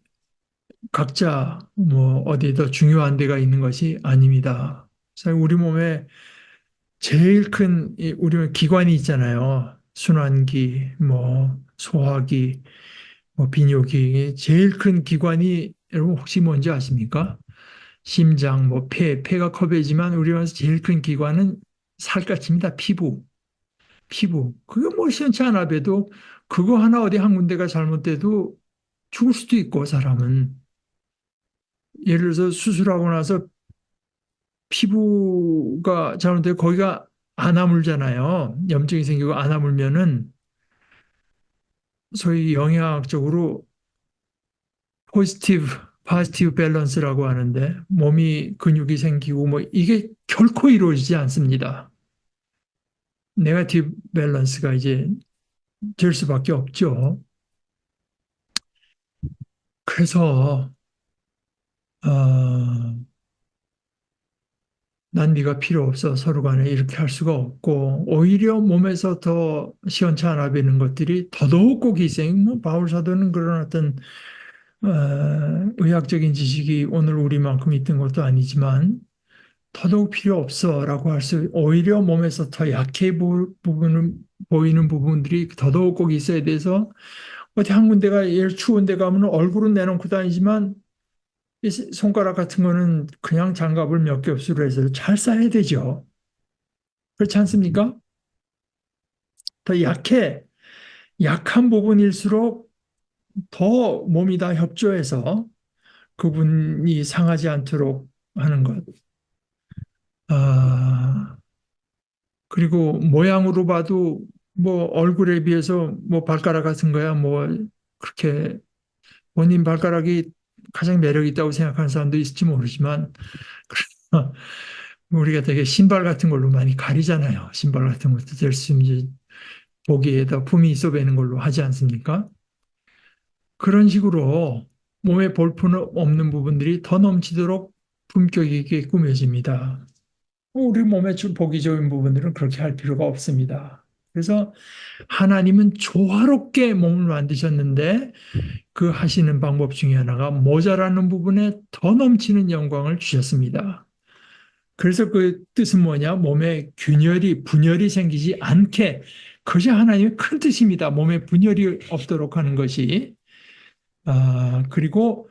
A: 각자 뭐 어디 더 중요한 데가 있는 것이 아닙니다. 사실 우리 몸에 제일 큰 우리 몸에 기관이 있잖아요. 순환기, 뭐 소화기, 뭐 비뇨기 제일 큰 기관이 여러분 혹시 뭔지 아십니까? 심장, 뭐 폐가 컵이지만 우리 몸에서 제일 큰 기관은 살갗입니다. 피부. 그게 뭐 시원치 않아 봐도 그거 하나 어디 한 군데가 잘못돼도 죽을 수도 있고 사람은 예를 들어서 수술하고 나서 피부가 잘못되고 거기가 안 아물잖아요. 염증이 생기고 안 아물면은 소위 영양학적으로 포지티브 파지티브 밸런스라고 하는데 몸이 근육이 생기고 뭐 이게 결코 이루어지지 않습니다. 네거티브 밸런스가 이제 될 수밖에 없죠. 그래서 어, 난 네가 필요 없어 서로 간에 이렇게 할 수가 없고 오히려 몸에서 더 시원찮아 보이는 것들이 더더욱 꼭 희생. 뭐 바울 사도는 그런 어떤 의학적인 지식이 오늘 우리만큼 있던 것도 아니지만 더더욱 필요 없어라고 할 수 오히려 몸에서 더 약해 보이는 부분들이 더더욱 꼭 있어야 돼서 어디 한 군데가 예를 추운 데 가면 얼굴은 내놓고 다니지만 이 손가락 같은 거는 그냥 장갑을 몇 겹수로 해서 잘 싸야 되죠. 그렇지 않습니까? 더 약한 부분일수록 더 몸이 다 협조해서 그분이 상하지 않도록 하는 것. 아, 그리고 모양으로 봐도 뭐 얼굴에 비해서 뭐 발가락 같은 거야 뭐 그렇게 본인 발가락이 가장 매력 있다고 생각하는 사람도 있을지 모르지만 우리가 되게 신발 같은 걸로 많이 가리잖아요. 신발 같은 것도 될 수 있는 보기에다 품이 있어 배는 걸로 하지 않습니까? 그런 식으로 몸에 볼품 없는 부분들이 더 넘치도록 품격 있게 꾸며집니다. 우리 몸에 보기 좋은 부분들은 그렇게 할 필요가 없습니다. 그래서 하나님은 조화롭게 몸을 만드셨는데 그 하시는 방법 중에 하나가 모자라는 부분에 더 넘치는 영광을 주셨습니다. 그래서 그 뜻은 뭐냐? 몸에 분열이 생기지 않게 그것이 하나님의 큰 뜻입니다. 몸에 분열이 없도록 하는 것이. 그리고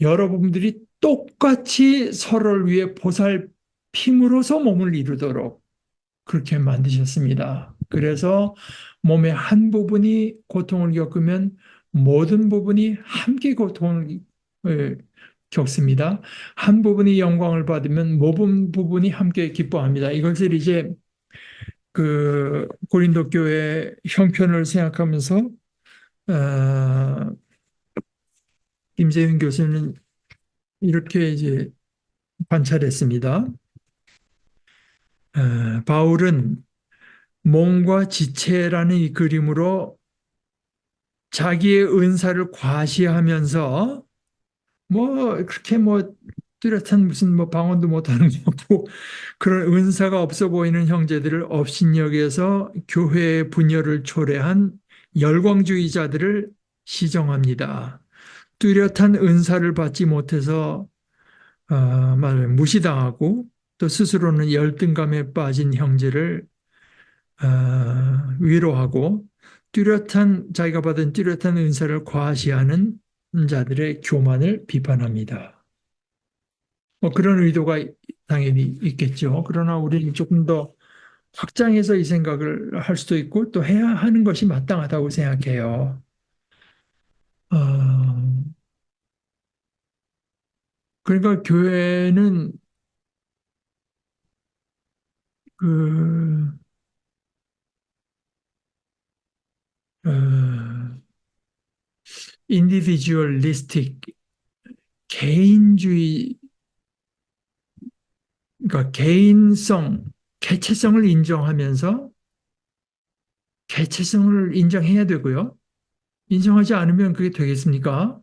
A: 여러분들이 똑같이 서로를 위해 보살핌으로써 몸을 이루도록 그렇게 만드셨습니다. 그래서 몸의 한 부분이 고통을 겪으면 모든 부분이 함께 고통을 겪습니다. 한 부분이 영광을 받으면 모든 부분이 함께 기뻐합니다. 이것을 이제 그 고린도 교회 형편을 생각하면서 김재윤 교수는 이렇게 이제 관찰했습니다. 바울은 몸과 지체라는 이 그림으로 자기의 은사를 과시하면서 뭐 그렇게 뭐 뚜렷한 무슨 뭐 방언도 못하는 것 같고 그런 은사가 없어 보이는 형제들을 업신여겨서 교회의 분열을 초래한 열광주의자들을 시정합니다. 뚜렷한 은사를 받지 못해서 말하면 무시당하고 또 스스로는 열등감에 빠진 형제를 위로하고 자기가 받은 뚜렷한 은사를 과시하는 자들의 교만을 비판합니다. 뭐 그런 의도가 당연히 있겠죠. 그러나 우리는 조금 더 확장해서 이 생각을 할 수도 있고 또 해야 하는 것이 마땅하다고 생각해요. 어, 그러니까 교회는 그 인디비주얼리스틱 개인주의 그러니까 개인성 개체성을 인정하면서 개체성을 인정해야 되고요. 인정하지 않으면 그게 되겠습니까?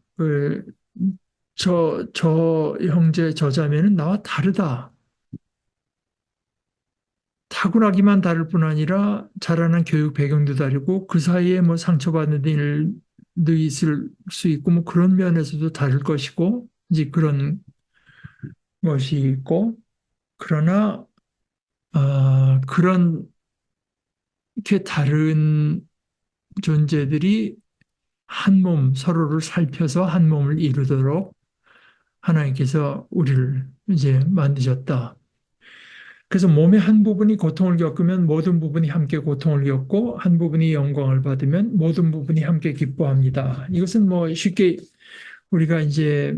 A: 저 형제, 저 자매는 나와 다르다. 타고나기만 다를 뿐 아니라 자라난 교육 배경도 다르고 그 사이에 뭐 상처받는 일도 있을 수 있고 뭐 그런 면에서도 다를 것이고 이제 그런 것이 있고 그러나 그런 게 다른 존재들이 한 몸 서로를 살펴서 한 몸을 이루도록 하나님께서 우리를 이제 만드셨다. 그래서 몸의 한 부분이 고통을 겪으면 모든 부분이 함께 고통을 겪고 한 부분이 영광을 받으면 모든 부분이 함께 기뻐합니다. 이것은 뭐 쉽게 우리가 이제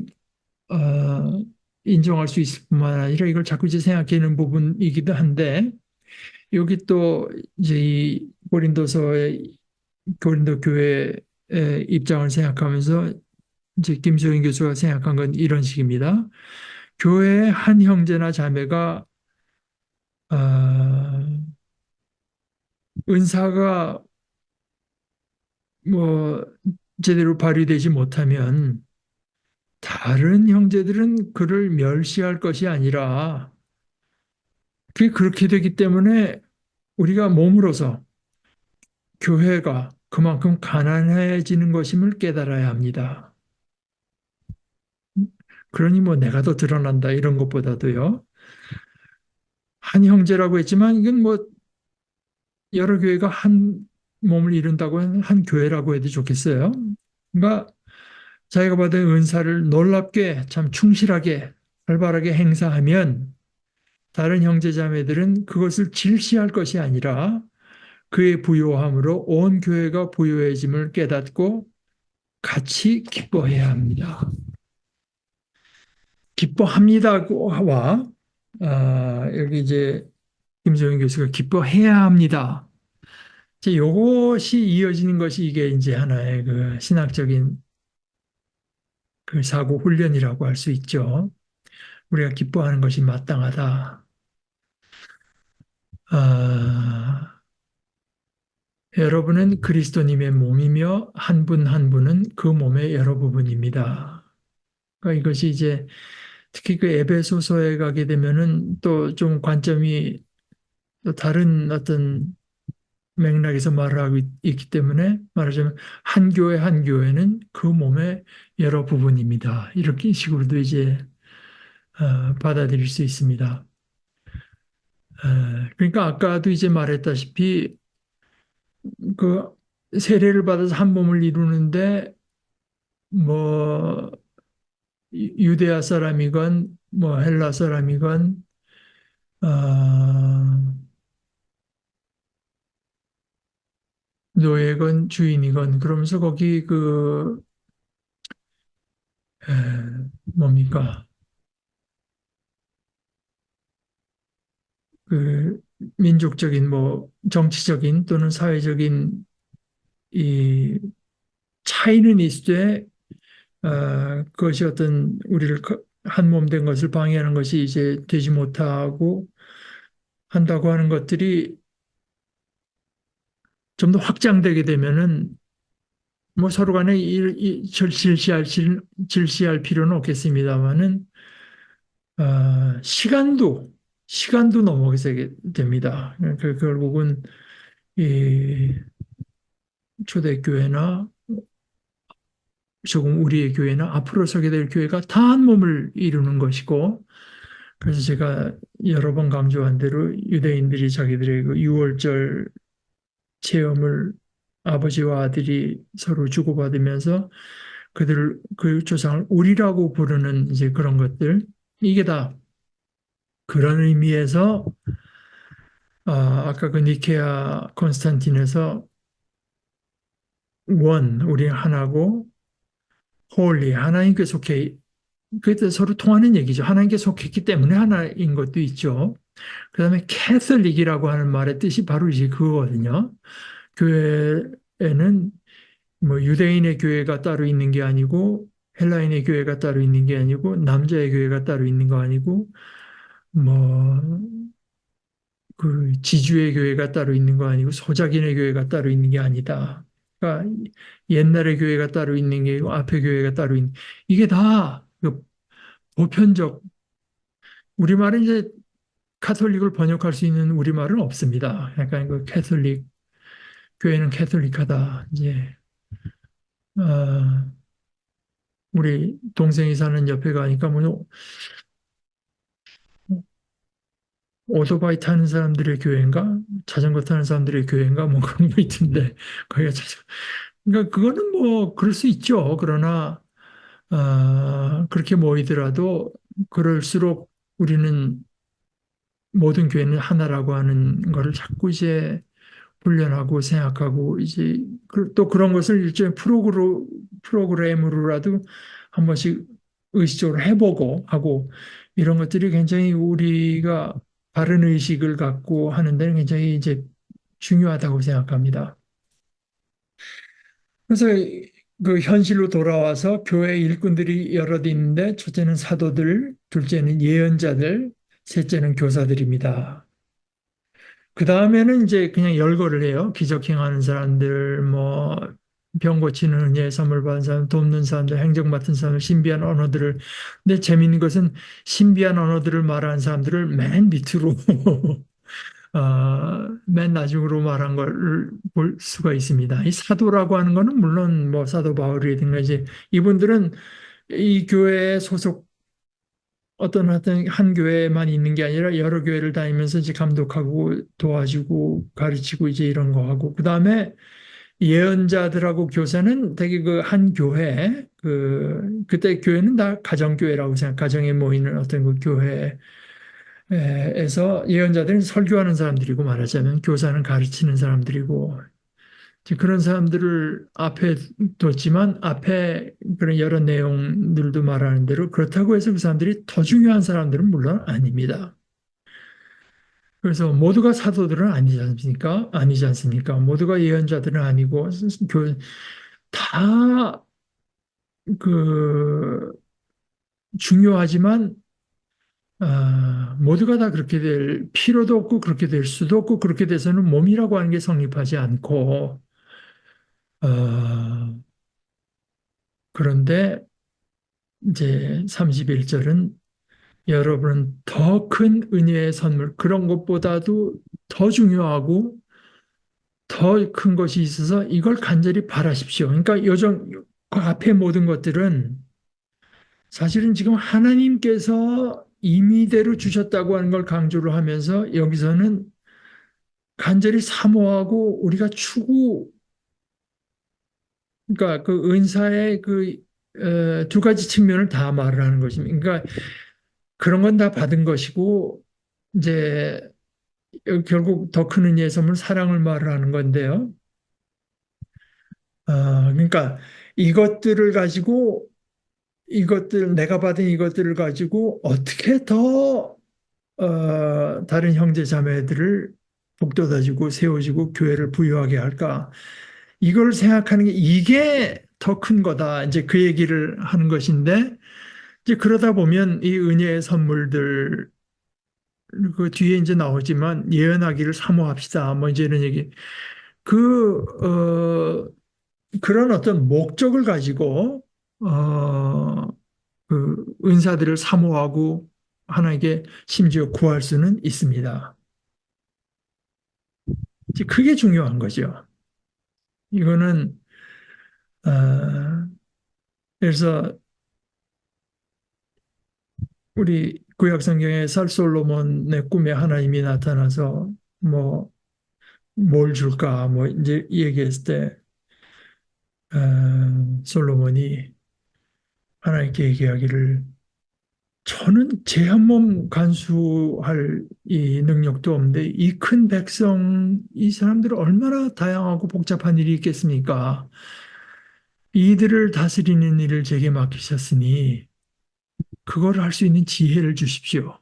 A: 어, 인정할 수 있을 뿐만 아니라 이걸 자꾸 이제 생각하는 부분이기도 한데 여기 또 이제 이 고린도 교회의 입장을 생각하면서 이제 김소영 교수가 생각한 건 이런 식입니다. 교회의 한 형제나 자매가 어, 은사가 뭐 제대로 발휘되지 못하면 다른 형제들은 그를 멸시할 것이 아니라 그게 그렇게 되기 때문에 우리가 몸으로서 교회가 그만큼 가난해지는 것임을 깨달아야 합니다. 그러니 뭐 내가 더 드러난다 이런 것보다도요. 한 형제라고 했지만 이건 뭐 여러 교회가 한 몸을 이룬다고 하면 한 교회라고 해도 좋겠어요. 그러니까 자기가 받은 은사를 놀랍게 참 충실하게 활발하게 행사하면 다른 형제자매들은 그것을 질시할 것이 아니라 그의 부요함으로 온 교회가 부요해짐을 깨닫고 같이 기뻐해야 합니다. 기뻐합니다와 여기 이제 김소영 교수가 기뻐해야 합니다. 이제 요것이 이어지는 것이 이게 이제 하나의 그 신학적인 그 사고 훈련이라고 할 수 있죠. 우리가 기뻐하는 것이 마땅하다. 아, 여러분은 그리스도님의 몸이며 한 분 한 분은 그 몸의 여러 부분입니다. 그러니까 이것이 이제 특히 그 에베소서에 가게 되면은 또 좀 관점이 또 다른 어떤 맥락에서 말을 하고 있기 때문에 말하자면 한 교회 한 교회는 그 몸의 여러 부분입니다. 이렇게 식으로도 이제 받아들일 수 있습니다. 그러니까 아까도 이제 말했다시피 그 세례를 받아서 한 몸을 이루는데 뭐 유대아 사람이건 뭐 헬라 사람이건 어, 노예건 주인이건 그러면서 거기 그 뭡니까 그 민족적인 뭐 정치적인 또는 사회적인 이 차이는 있되 그것이 어떤 우리를 한 몸 된 것을 방해하는 것이 이제 되지 못하고 한다고 하는 것들이 좀 더 확장되게 되면은 뭐 서로 간에 질시할 필요는 없겠습니다만은 시간도 넘어가게 됩니다. 그러니까 결국은 이 초대교회나 조금 우리의 교회나 앞으로 서게 될 교회가 다 한 몸을 이루는 것이고, 그래서 제가 여러 번 강조한 대로 유대인들이 자기들의 그 유월절 체험을 아버지와 아들이 서로 주고받으면서 그 조상을 우리라고 부르는 이제 그런 것들, 이게 다 그런 의미에서 아까 그 니케아 콘스탄틴에서 우리 하나고 홀리 하나님께 속해 그때 서로 통하는 얘기죠. 하나님께 속했기 때문에 하나인 것도 있죠. 그다음에 캐톨릭이라고 하는 말의 뜻이 바로 이제 그거거든요. 교회에는 뭐 유대인의 교회가 따로 있는 게 아니고 헬라인의 교회가 따로 있는 게 아니고 남자의 교회가 따로 있는 거 아니고 뭐 그 지주의 교회가 따로 있는 거 아니고 소작인의 교회가 따로 있는 게 아니다. 그러니까 옛날의 교회가 따로 있는 게 아니고 앞의 교회가 따로 있는 이게 다그 보편적 우리말은 이제 카톨릭을 번역할 수 있는 우리말은 없습니다. 약간 그 캐톨릭 교회는 캐톨릭하다. 이제 어, 우리 동생이 사는 옆에 가니까 뭐 오토바이 타는 사람들의 교회인가 자전거 타는 사람들의 교회인가 뭐 그런 거 있던데 거기가 그러니까 그거는 뭐 그럴 수 있죠. 그러나 그렇게 모이더라도 그럴수록 우리는 모든 교회는 하나라고 하는 거를 자꾸 이제 훈련하고 생각하고 이제 또 그런 것을 일종의 프로그램으로라도 한 번씩 의식적으로 해보고 하고 이런 것들이 굉장히 우리가 바른 의식을 갖고 하는 데는 굉장히 이제 중요하다고 생각합니다. 그래서 그 현실로 돌아와서 교회 일꾼들이 여럿 있는데 첫째는 사도들, 둘째는 예언자들, 셋째는 교사들입니다. 그 다음에는 이제 그냥 열거를 해요. 기적 행하는 사람들, 뭐, 병 고치는 은혜의 선물 받은 사람, 돕는 사람들, 행정 맡은 사람들, 신비한 언어들을. 근데 재밌는 것은 신비한 언어들을 말하는 사람들을 맨 밑으로, 맨 나중으로 말한 걸 볼 수가 있습니다. 이 사도라고 하는 거는 물론 뭐 사도 바울이든가 이제 이분들은 이 교회에 소속 어떤 한 교회만 있는 게 아니라 여러 교회를 다니면서 이제 감독하고 도와주고 가르치고 이제 이런 거 하고 그다음에 예언자들하고 교사는 되게 그 한 교회 그때 교회는 다 가정교회라고 생각 가정에 모이는 어떤 그 교회에서 예언자들은 설교하는 사람들이고 말하자면 교사는 가르치는 사람들이고 이제 그런 사람들을 앞에 뒀지만 앞에 그런 여러 내용들도 말하는 대로 그렇다고 해서 그 사람들이 더 중요한 사람들은 물론 아닙니다. 그래서 모두가 사도들은 아니지 않습니까? 아니지 않습니까? 모두가 예언자들은 아니고 다 그 중요하지만 모두가 다 그렇게 될 필요도 없고 그렇게 될 수도 없고 그렇게 돼서는 몸이라고 하는 게 성립하지 않고 어, 그런데 이제 31절은 여러분은 더 큰 은혜의 선물, 그런 것보다도 더 중요하고 더 큰 것이 있어서 이걸 간절히 바라십시오. 그러니까 그 앞에 모든 것들은 사실은 지금 하나님께서 임의대로 주셨다고 하는 걸 강조를 하면서 여기서는 간절히 사모하고 우리가 그러니까 그 은사의 두 가지 측면을 다 말을 하는 것입니다. 그러니까 그런 건 다 받은 것이고 이제 결국 더 큰 은혜의 선물 사랑을 말하는 건데요. 그러니까 이것들을 가지고 내가 받은 이것들을 가지고 어떻게 더 다른 형제 자매들을 북돋아주고 세워주고 교회를 부유하게 할까? 이걸 생각하는 게 이게 더 큰 거다. 이제 그 얘기를 하는 것인데 이제 그러다 보면 이 은혜의 선물들 그 뒤에 이제 나오지만 예언하기를 사모합시다. 뭐 이제 이런 얘기. 그, 그런 어떤 목적을 가지고, 그 은사들을 사모하고 하나님께 심지어 구할 수는 있습니다. 이제 그게 중요한 거죠. 이거는, 그래서 우리 구약 성경에 살 솔로몬의 꿈에 하나님이 나타나서 뭐, 뭘 줄까? 뭐, 이제 얘기했을 때, 솔로몬이 하나님께 얘기하기를 저는 제 한 몸 간수할 이 능력도 없는데 이 큰 백성, 이 사람들은 얼마나 다양하고 복잡한 일이 있겠습니까? 이들을 다스리는 일을 제게 맡기셨으니 그걸 할 수 있는 지혜를 주십시오.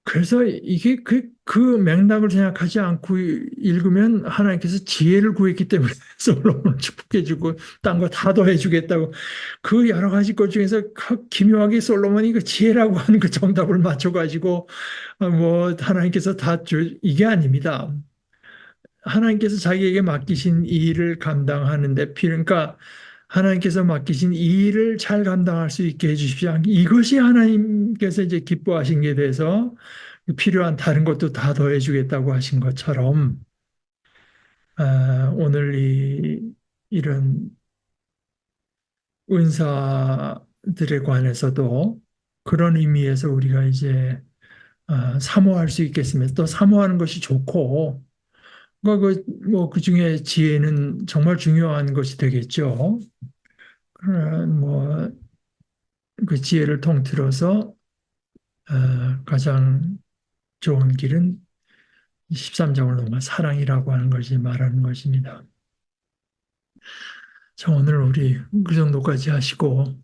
A: 그래서 이게 그 맥락을 생각하지 않고 읽으면 하나님께서 지혜를 구했기 때문에 솔로몬을 축복해주고 딴 거 다 더해주겠다고 그 여러 가지 것 중에서 기묘하게 솔로몬이 그 지혜라고 하는 그 정답을 맞춰가지고 뭐 하나님께서 다 이게 아닙니다. 하나님께서 자기에게 맡기신 이 일을 감당하는데 그러니까 하나님께서 맡기신 이 일을 잘 감당할 수 있게 해주십시오. 이것이 하나님께서 이제 기뻐하신 게 돼서 필요한 다른 것도 다 더해주겠다고 하신 것처럼 오늘 이런 은사들에 관해서도 그런 의미에서 우리가 이제 사모할 수 있겠습니다. 또 사모하는 것이 좋고 뭐, 그 중에 지혜는 정말 중요한 것이 되겠죠. 뭐, 그 지혜를 통틀어서, 가장 좋은 길은 13장을 넘어 사랑이라고 하는 것이 말하는 것입니다. 자, 오늘 우리 그 정도까지 하시고,